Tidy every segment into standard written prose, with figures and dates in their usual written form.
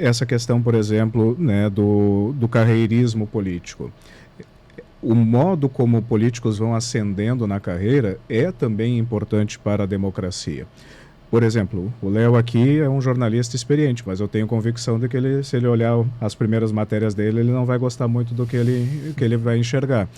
essa questão, por exemplo, né, do carreirismo político. O modo como políticos vão ascendendo na carreira é também importante para a democracia. Por exemplo, o Léo aqui é um jornalista experiente, mas eu tenho convicção de que ele, se ele olhar as primeiras matérias dele, ele não vai gostar muito do que ele vai enxergar.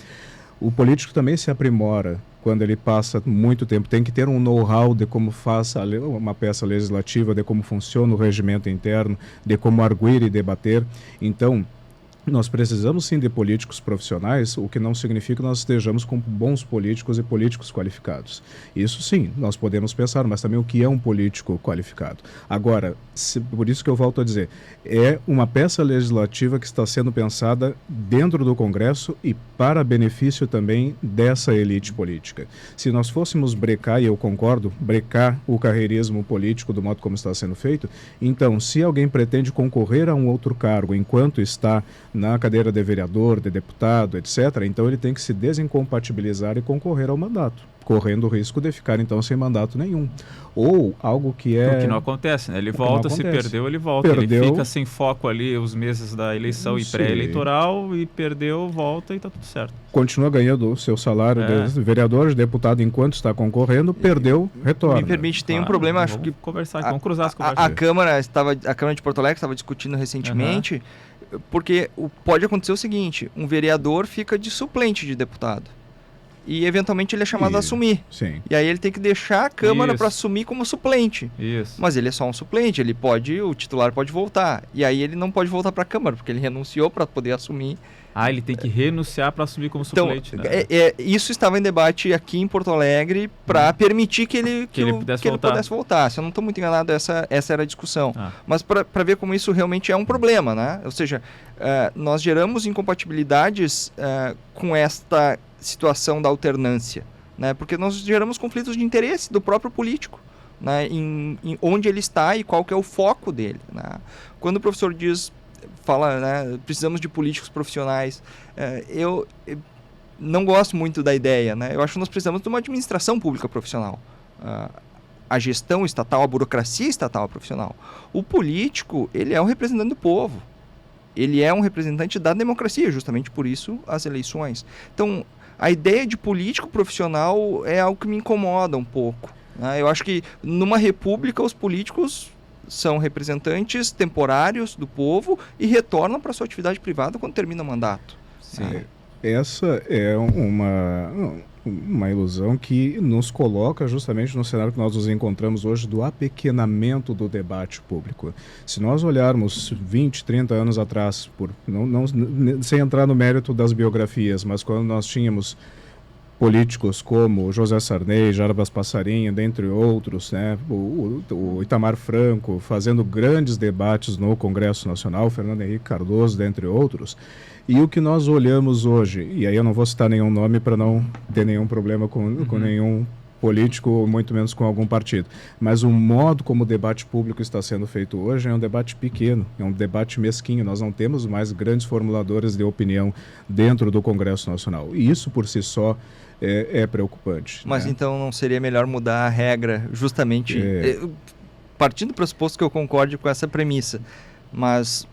O político também se aprimora quando ele passa muito tempo. Tem que ter um know-how de como faz uma peça legislativa, de como funciona o regimento interno, de como arguir e debater. Então, nós precisamos sim de políticos profissionais, o que não significa que nós estejamos com bons políticos e políticos qualificados. Isso sim, nós podemos pensar, mas também o que é um político qualificado. Agora, por isso que eu volto a dizer, é uma peça legislativa que está sendo pensada dentro do Congresso e para benefício também dessa elite política. Se nós fôssemos brecar, e eu concordo, brecar o carreirismo político do modo como está sendo feito, então, se alguém pretende concorrer a um outro cargo enquanto está na cadeira de vereador, de deputado, etc., então ele tem que se desincompatibilizar e concorrer ao mandato, correndo o risco de ficar então sem mandato nenhum. Ou algo que é... O que não acontece, né? Ele volta, se perdeu, ele volta. Ele fica sem foco ali os meses da eleição e pré-eleitoral e perdeu, volta e tá tudo certo. Continua ganhando o seu salário de vereador, de deputado enquanto está concorrendo, perdeu, retorna. Me permite, tem um problema, acho que... Vamos cruzar as conversas. A Câmara de Porto Alegre estava discutindo recentemente, porque pode acontecer o seguinte, um vereador fica de suplente de deputado. E eventualmente ele é chamado a assumir. Sim. E aí ele tem que deixar a Câmara para assumir como suplente. Isso. Mas ele é só um suplente, o titular pode voltar. E aí ele não pode voltar para a Câmara, porque ele renunciou para poder assumir. Ele tem que renunciar para assumir como suplente. Então, isso estava em debate aqui em Porto Alegre para permitir que ele pudesse voltar. Se eu não estou muito enganado, essa era a discussão. Mas para ver como isso realmente é um problema, né? Ou seja, nós geramos incompatibilidades com esta situação da alternância, né? Porque nós geramos conflitos de interesse do próprio político, né? Em onde ele está e qual que é o foco dele, né? Quando o professor fala, né, precisamos de políticos profissionais, eu não gosto muito da ideia, né? Eu acho que nós precisamos de uma administração pública profissional. A gestão estatal, a burocracia estatal é profissional. O político, ele é um representante do povo. Ele é um representante da democracia, justamente por isso as eleições. Então, a ideia de político profissional é algo que me incomoda um pouco, né? Eu acho que numa república os políticos são representantes temporários do povo e retornam para sua atividade privada quando termina o mandato. Sim. Essa é uma ilusão que nos coloca justamente no cenário que nós nos encontramos hoje do apequenamento do debate público. Se nós olharmos 20, 30 anos atrás, sem entrar no mérito das biografias, mas quando nós tínhamos políticos como José Sarney, Jarbas Passarinho, dentre outros, né, o Itamar Franco, fazendo grandes debates no Congresso Nacional, Fernando Henrique Cardoso, dentre outros. E o que nós olhamos hoje, e aí eu não vou citar nenhum nome para não ter nenhum problema com nenhum político, muito menos com algum partido. Mas o modo como o debate público está sendo feito hoje é um debate pequeno, é um debate mesquinho. Nós não temos mais grandes formuladores de opinião dentro do Congresso Nacional. E isso por si só é preocupante. Mas né? Então não seria melhor mudar a regra justamente... partindo do pressuposto que eu concorde com essa premissa, mas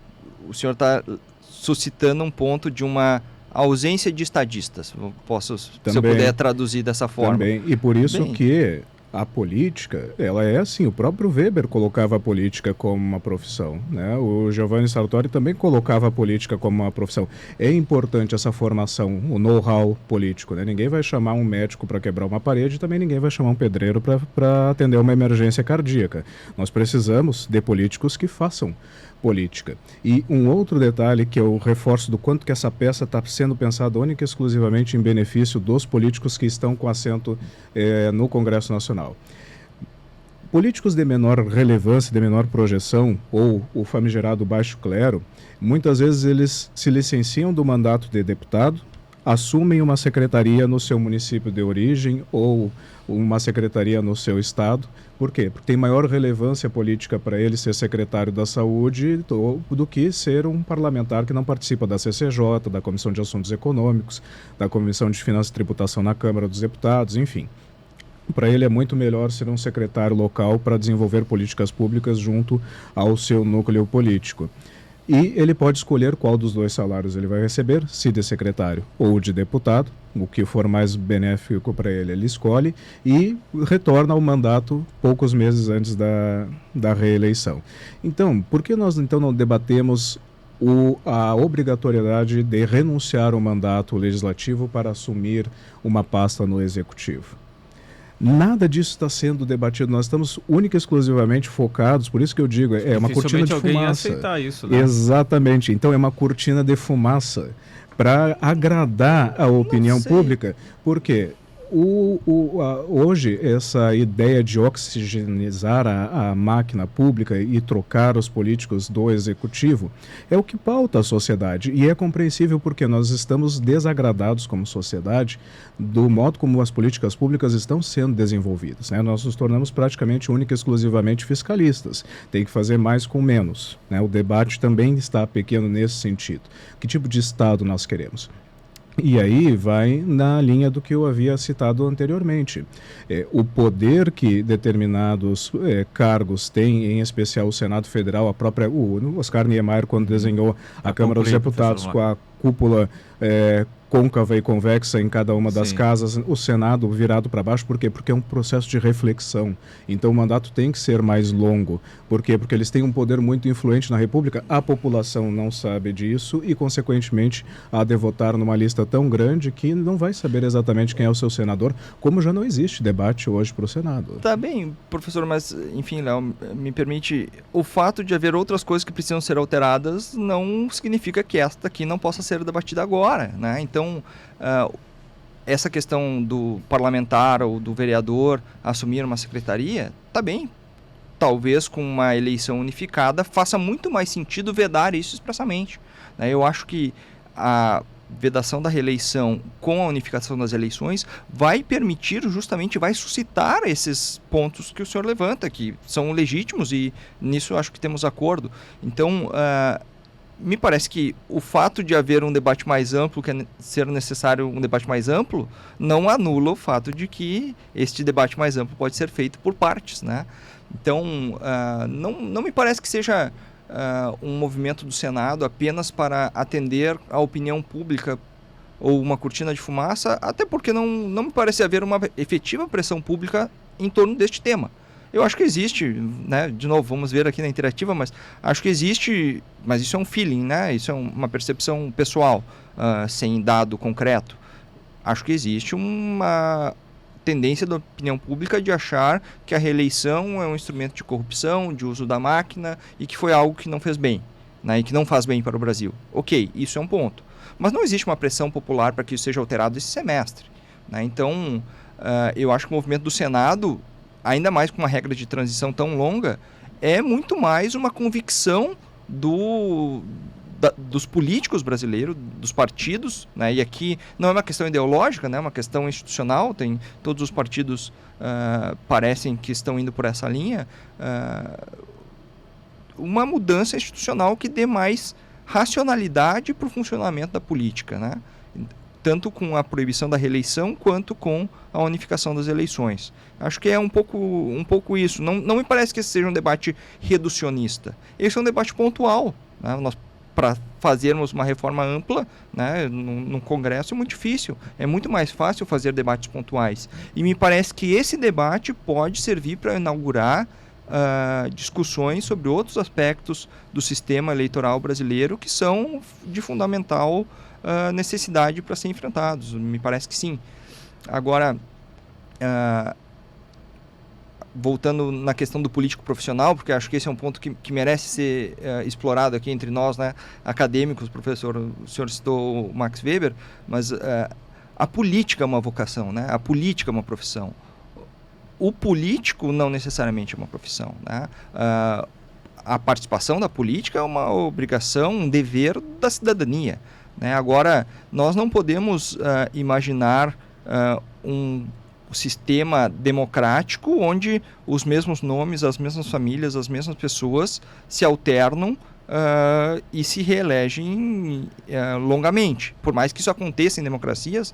o senhor está suscitando um ponto de uma ausência de estadistas. Se eu puder traduzir dessa forma. Também. E por isso que a política, ela é assim, o próprio Weber colocava a política como uma profissão, né? O Giovanni Sartori também colocava a política como uma profissão. É importante essa formação, o know-how político, né? Ninguém vai chamar um médico para quebrar uma parede, também ninguém vai chamar um pedreiro para atender uma emergência cardíaca. Nós precisamos de políticos que façam política. E um outro detalhe que eu reforço do quanto que essa peça está sendo pensada única e exclusivamente em benefício dos políticos que estão com assento no Congresso Nacional. Políticos de menor relevância, de menor projeção, ou o famigerado baixo clero, muitas vezes eles se licenciam do mandato de deputado, assumem uma secretaria no seu município de origem ou uma secretaria no seu estado. Por quê? Porque tem maior relevância política para ele ser secretário da Saúde do que ser um parlamentar que não participa da CCJ, da Comissão de Assuntos Econômicos, da Comissão de Finanças e Tributação na Câmara dos Deputados, enfim. para ele é muito melhor ser um secretário local para desenvolver políticas públicas junto ao seu núcleo político. E ele pode escolher qual dos 2 salários ele vai receber, se de secretário ou de deputado, o que for mais benéfico para ele escolhe, e retorna ao mandato poucos meses antes da reeleição. Então, por que nós então não debatemos a obrigatoriedade de renunciar ao mandato legislativo para assumir uma pasta no executivo? Nada disso está sendo debatido. Nós estamos única e exclusivamente focados, por isso que eu digo, é uma cortina de fumaça. Alguém ia aceitar isso, né? Exatamente. Então é uma cortina de fumaça para agradar a opinião pública. Por quê? Hoje, essa ideia de oxigenizar a máquina pública e trocar os políticos do executivo é o que pauta a sociedade. E é compreensível porque nós estamos desagradados como sociedade do modo como as políticas públicas estão sendo desenvolvidas, né? Nós nos tornamos praticamente única e exclusivamente fiscalistas. Tem que fazer mais com menos, né? O debate também está pequeno nesse sentido. Que tipo de Estado nós queremos? E aí vai na linha do que eu havia citado anteriormente. O poder que determinados cargos têm, em especial o Senado Federal, o Oscar Niemeyer, quando desenhou a Câmara dos Deputados com a cúpula côncava e convexa em cada uma das casas, o Senado virado para baixo. Por quê? Porque é um processo de reflexão. Então o mandato tem que ser mais longo. Por quê? Porque eles têm um poder muito influente na República. A população não sabe disso e, consequentemente, há de votar numa lista tão grande que não vai saber exatamente quem é o seu senador, como já não existe debate hoje para o Senado. Tá bem, professor, mas, enfim, Léo, me permite, o fato de haver outras coisas que precisam ser alteradas não significa que esta aqui não possa ser debatida agora, né? Então, essa questão do parlamentar ou do vereador assumir uma secretaria, tá bem. Talvez com uma eleição unificada faça muito mais sentido vedar isso expressamente, né? Eu acho que a vedação da reeleição com a unificação das eleições vai permitir justamente, vai suscitar esses pontos que o senhor levanta, que são legítimos e nisso eu acho que temos acordo. Então, me parece que o fato de haver um debate mais amplo, que é ser necessário um debate mais amplo, não anula o fato de que este debate mais amplo pode ser feito por partes, né? Então, não me parece que seja um movimento do Senado apenas para atender à opinião pública ou uma cortina de fumaça, até porque não me parece haver uma efetiva pressão pública em torno deste tema. Eu acho que existe, né? De novo, vamos ver aqui na interativa, mas acho que existe, mas isso é um feeling, né? Isso é uma percepção pessoal, sem dado concreto. Acho que existe uma tendência da opinião pública de achar que a reeleição é um instrumento de corrupção, de uso da máquina, e que foi algo que não fez bem, né? E que não faz bem para o Brasil. Ok, isso é um ponto. Mas não existe uma pressão popular para que isso seja alterado esse semestre, né? Então, eu acho que o movimento do Senado, ainda mais com uma regra de transição tão longa, é muito mais uma convicção dos políticos brasileiros, dos partidos, né? E aqui não é uma questão ideológica, né? É uma questão institucional. Todos os partidos parecem que estão indo por essa linha. Uma mudança institucional que dê mais racionalidade para o funcionamento da política, né? Tanto com a proibição da reeleição quanto com a unificação das eleições. Acho que é um pouco isso. Não me parece que esse seja um debate reducionista. Esse é um debate pontual, né? Para fazermos uma reforma ampla, né, num Congresso é muito difícil. É muito mais fácil fazer debates pontuais. E me parece que esse debate pode servir para inaugurar discussões sobre outros aspectos do sistema eleitoral brasileiro que são de fundamental necessidade para ser enfrentados. Me parece que sim. Agora, voltando na questão do político profissional, porque acho que esse é um ponto que merece ser explorado aqui entre nós, né, acadêmicos, professor, o senhor citou o Max Weber, mas a política é uma vocação, né? A política é uma profissão. O político não necessariamente é uma profissão, né? A participação da política é uma obrigação, um dever da cidadania, né? Agora, nós não podemos imaginar um sistema democrático onde os mesmos nomes, as mesmas famílias, as mesmas pessoas se alternam e se reelegem longamente. Por mais que isso aconteça em democracias,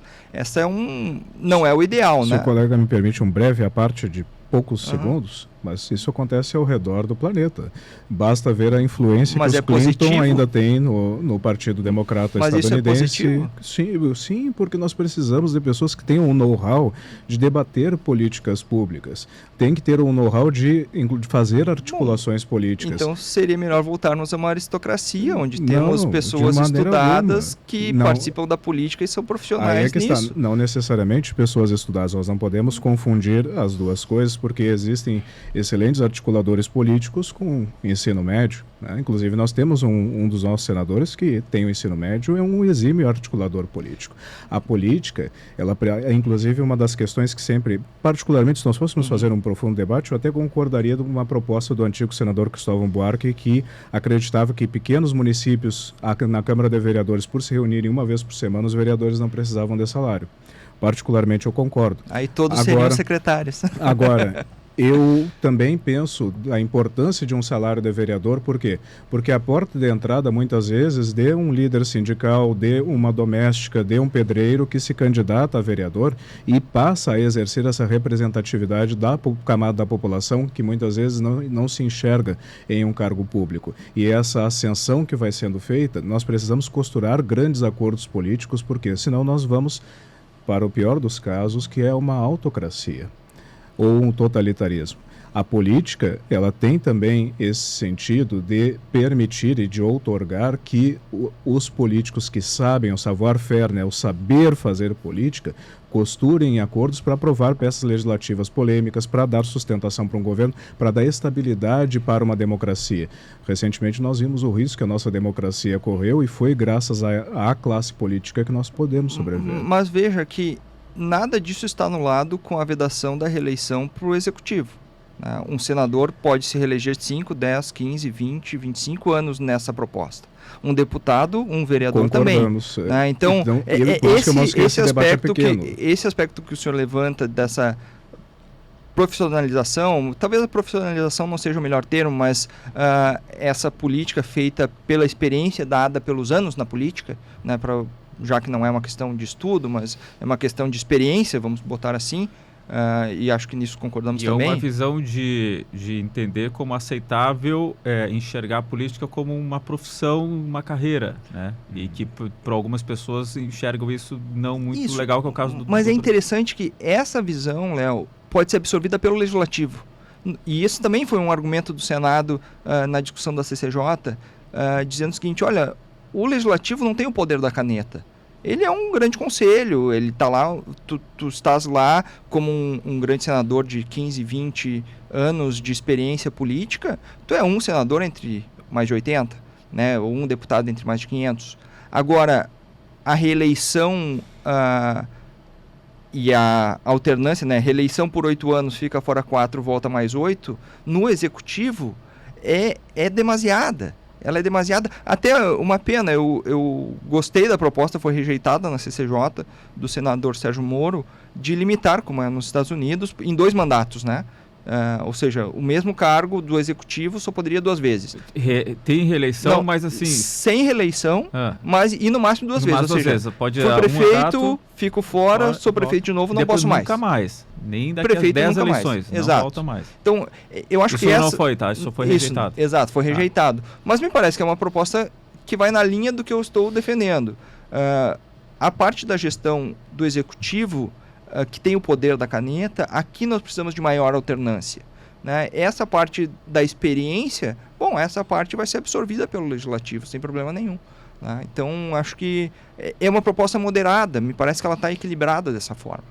não é o ideal. Se o colega me permite um breve à parte de poucos segundos, mas isso acontece ao redor do planeta. Basta ver a influência que os Clinton ainda tem no Partido Democrata estadunidense. Isso é positivo? Sim, porque nós precisamos de pessoas que tenham um know-how de debater políticas públicas. Tem que ter um know-how de fazer articulações políticas. Então seria melhor voltarmos a uma aristocracia, onde temos pessoas estudadas que participam da política e são profissionais nisso. Não necessariamente pessoas estudadas. Nós não podemos confundir as duas coisas, porque existem excelentes articuladores políticos com ensino médio, né? Inclusive nós temos um dos nossos senadores que tem o ensino médio, é um exímio articulador político. A política, ela é inclusive uma das questões que sempre, particularmente se nós fôssemos fazer um profundo debate, eu até concordaria com uma proposta do antigo senador Cristóvão Buarque, que acreditava que pequenos municípios na Câmara de Vereadores, por se reunirem uma vez por semana, os vereadores não precisavam de salário. Particularmente eu concordo. Aí todos seriam secretários. Agora, eu também penso a importância de um salário de vereador, por quê? Porque a porta de entrada, muitas vezes, de um líder sindical, de uma doméstica, de um pedreiro que se candidata a vereador e passa a exercer essa representatividade da camada da população que muitas vezes não se enxerga em um cargo público. E essa ascensão que vai sendo feita, nós precisamos costurar grandes acordos políticos, porque senão nós vamos para o pior dos casos, que é uma autocracia ou um totalitarismo. A política, ela tem também esse sentido de permitir e de outorgar que os políticos que sabem, o savoir-faire, né, o saber fazer política, costurem acordos para aprovar peças legislativas polêmicas, para dar sustentação para um governo, para dar estabilidade para uma democracia. Recentemente nós vimos o risco que a nossa democracia correu e foi graças à classe política que nós podemos sobreviver. Mas veja que nada disso está anulado com a vedação da reeleição para o executivo. Um senador pode se reeleger 5, 10, 15, 20, 25 anos nessa proposta. Um deputado, um vereador também. Então esse aspecto que o senhor levanta dessa profissionalização, talvez a profissionalização não seja o melhor termo, mas essa política feita pela experiência dada pelos anos na política, né, já que não é uma questão de estudo, mas é uma questão de experiência, vamos botar assim, e acho que nisso concordamos também. É uma visão de entender como aceitável enxergar a política como uma profissão, uma carreira, né? E que para algumas pessoas enxergam isso não muito legal, que é o caso do... Mas é interessante que essa visão, Léo, pode ser absorvida pelo Legislativo. E esse também foi um argumento do Senado na discussão da CCJ, dizendo o seguinte, olha, o Legislativo não tem o poder da caneta. Ele é um grande conselho, ele está lá, tu estás lá como um grande senador de 15, 20 anos de experiência política, tu é um senador entre mais de 80, né, ou um deputado entre mais de 500. Agora, a reeleição e a alternância, né, reeleição por 8 anos, fica fora 4, volta mais 8, no Executivo é demasiada. Ela é demasiada, até uma pena, eu gostei da proposta, foi rejeitada na CCJ, do senador Sérgio Moro, de limitar, como é nos Estados Unidos, em 2 mandatos, né? Ou seja, o mesmo cargo do executivo só poderia 2 vezes. Tem reeleição, mas assim... Sem reeleição, mas e no máximo 2 vezes. Ou seja, pode fui prefeito, fico fora, sou prefeito de novo, não posso mais. Nunca mais. Nem daqui a 10 eleições. Não volta mais. Então, eu acho que essa... Isso não foi, tá? Isso foi rejeitado. Exato, foi rejeitado. Mas me parece que é uma proposta que vai na linha do que eu estou defendendo. A parte da gestão do executivo, que tem o poder da caneta, aqui nós precisamos de maior alternância, né? Essa parte da experiência, essa parte vai ser absorvida pelo Legislativo, sem problema nenhum, né? Então, acho que é uma proposta moderada, me parece que ela está equilibrada dessa forma.